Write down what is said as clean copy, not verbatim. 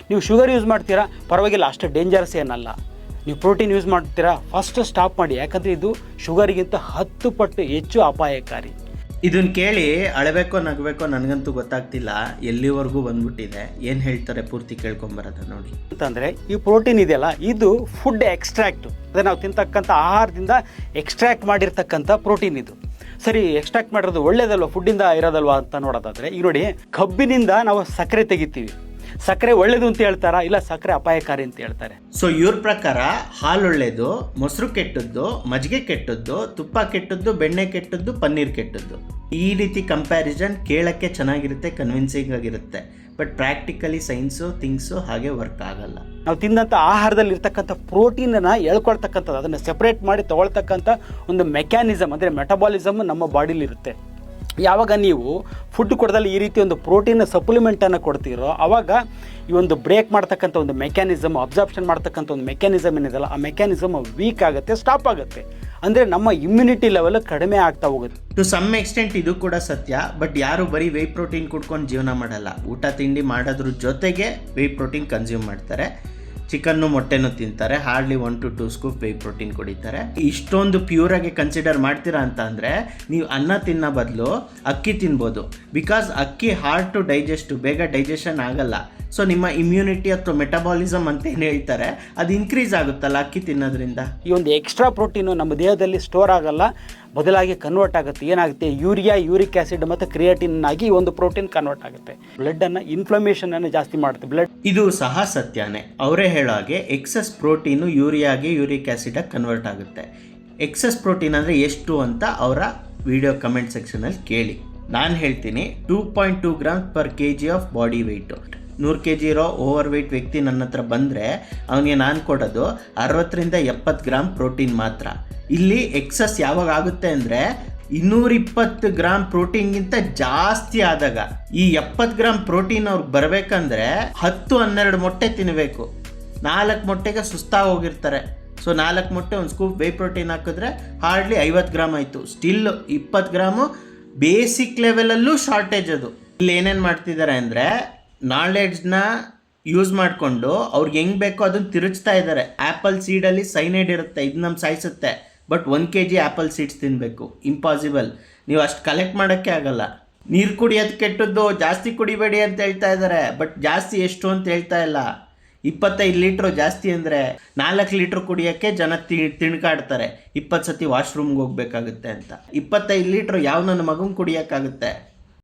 ನೀವು sugar use ಮಾಡ್ತೀರಾ ಪರವಾಗಿಲ್ಲ, ಅಷ್ಟು ಡೇಂಜರಸ್ ಏನಲ್ಲ. ನೀವು ಪ್ರೋಟೀನ್ ಯೂಸ್ ಮಾಡ್ತೀರಾ ಫಸ್ಟ್ ಸ್ಟಾಪ್ ಮಾಡಿ, ಯಾಕಂದರೆ ಇದು ಶುಗರಿಗಿಂತ 10 ಪಟ್ಟು ಹೆಚ್ಚು ಅಪಾಯಕಾರಿ. ಇದನ್ನು ಕೇಳಿ ಅಳಬೇಕೋ ನಗಬೇಕೋ ನನಗಂತೂ ಗೊತ್ತಾಗ್ತಿಲ್ಲ, ಎಲ್ಲಿವರೆಗೂ ಬಂದ್ಬಿಟ್ಟಿದೆ. ಏನು ಹೇಳ್ತಾರೆ ಪೂರ್ತಿ ಕೇಳ್ಕೊಂಬರೋದ ನೋಡಿ. ಅಂತಂದರೆ ಈ ಪ್ರೋಟೀನ್ ಇದೆಯಲ್ಲ, ಇದು ಫುಡ್ ಎಕ್ಸ್ಟ್ರಾಕ್ಟ್, ಅದೇ ನಾವು ತಿಂತಕ್ಕಂಥ ಆಹಾರದಿಂದ ಎಕ್ಸ್ಟ್ರಾಕ್ಟ್ ಮಾಡಿರ್ತಕ್ಕಂಥ ಪ್ರೋಟೀನ್ ಇದು. ಸರಿ, ಎಕ್ಸ್ಟ್ರಾಕ್ಟ್ ಮಾಡಿರೋದು ಒಳ್ಳೇದಲ್ವ, ಫುಡ್ಡಿಂದ ಇರೋದಲ್ವ ಅಂತ ನೋಡೋದಾದರೆ, ಈಗ ನೋಡಿ ಕಬ್ಬಿನಿಂದ ನಾವು ಸಕ್ಕರೆ ತೆಗಿತೀವಿ. ಸಕ್ಕರೆ ಒಳ್ಳೇದು ಅಂತ ಹೇಳ್ತಾರಾ? ಇಲ್ಲ, ಸಕ್ಕರೆ ಅಪಾಯಕಾರಿ ಅಂತ ಹೇಳ್ತಾರೆ. ಸೊ ಇವ್ರ ಪ್ರಕಾರ ಹಾಲು ಒಳ್ಳೇದು, ಮೊಸರು ಕೆಟ್ಟದ್ದು, ಮಜ್ಜಿಗೆ ಕೆಟ್ಟದ್ದು, ತುಪ್ಪ ಕೆಟ್ಟದ್ದು, ಬೆಣ್ಣೆ ಕೆಟ್ಟದ್ದು, ಪನ್ನೀರ್ ಕೆಟ್ಟದ್ದು. ಈ ರೀತಿ ಕಂಪ್ಯಾರಿಸನ್ ಕೇಳಕ್ಕೆ ಚೆನ್ನಾಗಿರುತ್ತೆ, ಕನ್ವಿನ್ಸಿಂಗ್ ಆಗಿರುತ್ತೆ. ಬಟ್ ಪ್ರಾಕ್ಟಿಕಲಿ ಸೈನ್ಸು ಥಿಂಗ್ಸು ಹಾಗೆ ವರ್ಕ್ ಆಗಲ್ಲ. ನಾವು ತಿಂದಂಥ ಆಹಾರದಲ್ಲಿ ಇರ್ತಕ್ಕಂಥ ಪ್ರೋಟೀನನ್ನು ಎಳ್ಕೊಳ್ತಕ್ಕಂಥದ್ದು, ಅದನ್ನು ಸೆಪ್ರೇಟ್ ಮಾಡಿ ತೊಗೊಳ್ತಕ್ಕಂಥ ಒಂದು ಮೆಕ್ಯಾನಿಸಮ್ ಅಂದರೆ ಮೆಟಬಾಲಿಸಮ್ ನಮ್ಮ ಬಾಡಿಲಿರುತ್ತೆ. ಯಾವಾಗ ನೀವು ಫುಡ್ ಕೊಡದಲ್ಲಿ ಈ ರೀತಿ ಒಂದು ಪ್ರೋಟೀನ್ ಸಪ್ಲಿಮೆಂಟನ್ನು ಕೊಡ್ತೀರೋ, ಆವಾಗ ಈ ಒಂದು ಬ್ರೇಕ್ ಮಾಡ್ತಕ್ಕಂಥ ಒಂದು ಮೆಕ್ಯಾನಿಸಮ್, ಅಬ್ಸಾರ್ಪ್ಷನ್ ಮಾಡ್ತಕ್ಕಂಥ ಒಂದು ಮೆಕ್ಯಾನಿಸಮ್ ಏನಿದೆಯಲ್ಲ, ಆ ಮೆಕ್ಯಾನಿಸಮ್ ವೀಕ್ ಆಗುತ್ತೆ, ಸ್ಟಾಪ್ ಆಗುತ್ತೆ. ಅಂದರೆ ನಮ್ಮ ಇಮ್ಯುನಿಟಿ ಲೆವೆಲ್ ಕಡಿಮೆ ಆಗ್ತಾ ಹೋಗುತ್ತೆ. ಟು ಸಮ್ ಎಕ್ಸ್ಟೆಂಟ್ ಇದು ಕೂಡ ಸತ್ಯ. ಬಟ್ ಯಾರು ಬರೀ ವೇ ಪ್ರೋಟೀನ್ ಕುಡ್ಕೊಂಡು ಜೀವನ ಮಾಡಲ್ಲ. ಊಟ ತಿಂಡಿ ಮಾಡೋದ್ರ ಜೊತೆಗೆ ವೇ ಪ್ರೋಟೀನ್ ಕನ್ಸ್ಯೂಮ್ ಮಾಡ್ತಾರೆ. ಚಿಕನ್ನು ಮೊಟ್ಟೆನೂ ತಿಂತಾರೆ. Hardly 1 to 2 scoop whey protein ಕುಡಿತಾರೆ. ಇಷ್ಟೊಂದು ಪ್ಯೂರಾಗಿ ಕನ್ಸಿಡರ್ ಮಾಡ್ತೀರಾ ಅಂತ ಅಂದರೆ ನೀವು ಅನ್ನ ತಿನ್ನೋ ಬದಲು ಅಕ್ಕಿ ತಿನ್ಬೋದು. ಬಿಕಾಸ್ ಅಕ್ಕಿ ಹಾರ್ಡ್ ಟು ಡೈಜೆಸ್ಟ್, ಬೇಗ ಡೈಜೆಷನ್ ಆಗಲ್ಲ. ಸೊ ನಿಮ್ಮ ಇಮ್ಯುನಿಟಿ ಅಥವಾ ಮೆಟಬಾಲಿಸಮ್ ಅಂತ ಏನು ಹೇಳ್ತಾರೆ ಅದು ಇನ್ಕ್ರೀಸ್ ಆಗುತ್ತಲ್ಲ ಅಕ್ಕಿ ತಿನ್ನೋದ್ರಿಂದ. ಈ ಒಂದು ಎಕ್ಸ್ಟ್ರಾ ಪ್ರೋಟೀನು ನಮ್ಮ ದೇಹದಲ್ಲಿ ಸ್ಟೋರ್ ಆಗಲ್ಲ, ಬದಲಾಗಿ ಕನ್ವರ್ಟ್ ಆಗುತ್ತೆ. ಏನಾಗುತ್ತೆ, ಯೂರಿಯಾ, ಯೂರಿಕ್ ಆ್ಯಸಿಡ್ ಮತ್ತು ಕ್ರಿಯೇಟಿನ್ ಆಗಿ ಈ ಒಂದು ಪ್ರೋಟೀನ್ ಕನ್ವರ್ಟ್ ಆಗುತ್ತೆ. ಬ್ಲಡ್ಡನ್ನು ಇನ್ಫ್ಲಮೇಷನನ್ನು ಜಾಸ್ತಿ ಮಾಡುತ್ತೆ. ಬ್ಲಡ್ ಇದು ಸಹ ಸತ್ಯನೇ. ಅವರೇ ಹೇಳೋ ಹಾಗೆ ಎಕ್ಸಸ್ ಪ್ರೋಟೀನು ಯೂರಿಯಾಗೆ, ಯೂರಿಕ್ ಆ್ಯಸಿಡಾಗಿ ಕನ್ವರ್ಟ್ ಆಗುತ್ತೆ. ಎಕ್ಸಸ್ ಪ್ರೋಟೀನ್ ಅಂದರೆ ಎಷ್ಟು ಅಂತ ಅವರ ವಿಡಿಯೋ ಕಮೆಂಟ್ ಸೆಕ್ಷನಲ್ಲಿ ಕೇಳಿ. ನಾನು ಹೇಳ್ತೀನಿ 2.2 grams per kg of body weight. 100 kg ಇರೋ ಓವರ್ ವೆಯ್ಟ್ ವ್ಯಕ್ತಿ ನನ್ನ ಹತ್ರ ಬಂದರೆ ಅವನಿಗೆ ನಾನು ಕೊಡೋದು 60 to 70 ಗ್ರಾಮ್ ಪ್ರೋಟೀನ್ ಮಾತ್ರ. ಇಲ್ಲಿ ಎಕ್ಸಸ್ ಯಾವಾಗ ಆಗುತ್ತೆ ಅಂದರೆ 220 ಗ್ರಾಮ್ ಪ್ರೋಟೀನ್ಗಿಂತ ಜಾಸ್ತಿ ಆದಾಗ. ಈ 70 ಗ್ರಾಮ್ ಪ್ರೋಟೀನ್ ಅವ್ರಿಗೆ ಬರಬೇಕಂದ್ರೆ 10-12 ಮೊಟ್ಟೆ ತಿನ್ನಬೇಕು. 4 ಮೊಟ್ಟೆಗೆ ಸುಸ್ತಾಗಿ ಹೋಗಿರ್ತಾರೆ. ಸೊ 4 ಮೊಟ್ಟೆ, ಒಂದು ಸ್ಕೂಪ್ ವೇ ಪ್ರೋಟೀನ್ ಹಾಕಿದ್ರೆ ಹಾರ್ಡ್ಲಿ 50 ಗ್ರಾಮ್ ಆಯಿತು. ಸ್ಟಿಲ್ 20 ಗ್ರಾಮು ಬೇಸಿಕ್ ಲೆವೆಲಲ್ಲೂ ಶಾರ್ಟೇಜ್. ಅದು ಇಲ್ಲಿ ಏನೇನು ಮಾಡ್ತಿದ್ದಾರೆ ಅಂದರೆ ನಾಲೆಡ್ಜ್ನ ಯೂಸ್ ಮಾಡಿಕೊಂಡು ಅವ್ರಿಗೆ ಹೆಂಗೆ ಬೇಕೋ ಅದನ್ನು ತಿರುಚ್ತಾ ಇದ್ದಾರೆ. ಆ್ಯಪಲ್ ಸೀಡಲ್ಲಿ ಸೈನೈಡ್ ಇರುತ್ತೆ, ಇದು ನಮ್ಮ ಸಾಯಿಸುತ್ತೆ. ಬಟ್ 1 kg ಆ್ಯಪಲ್ ಸೀಡ್ಸ್ ತಿನ್ನಬೇಕು, ಇಂಪಾಸಿಬಲ್. ನೀವು ಅಷ್ಟು ಕಲೆಕ್ಟ್ ಮಾಡೋಕ್ಕೆ ಆಗಲ್ಲ. ನೀರು ಕುಡಿಯೋದು ಕೆಟ್ಟದ್ದು, ಜಾಸ್ತಿ ಕುಡಿಬೇಡಿ ಅಂತ ಹೇಳ್ತಾ ಇದ್ದಾರೆ. ಬಟ್ ಜಾಸ್ತಿ ಎಷ್ಟು ಅಂತ ಹೇಳ್ತಾ ಇಲ್ಲ. 25 ಲೀಟ್ರು ಜಾಸ್ತಿ ಅಂದರೆ 4 ಲೀಟ್ರ್ ಕುಡಿಯೋಕ್ಕೆ ಜನ ತಿಣ್ಕಾಡ್ತಾರೆ. 20 ಸತಿ ವಾಶ್ರೂಮ್ಗೆ ಹೋಗ್ಬೇಕಾಗುತ್ತೆ ಅಂತ. 25 ಲೀಟ್ರ್ ಯಾವ ನನ್ನ ಮಗನ ಕುಡಿಯೋಕ್ಕಾಗುತ್ತೆ?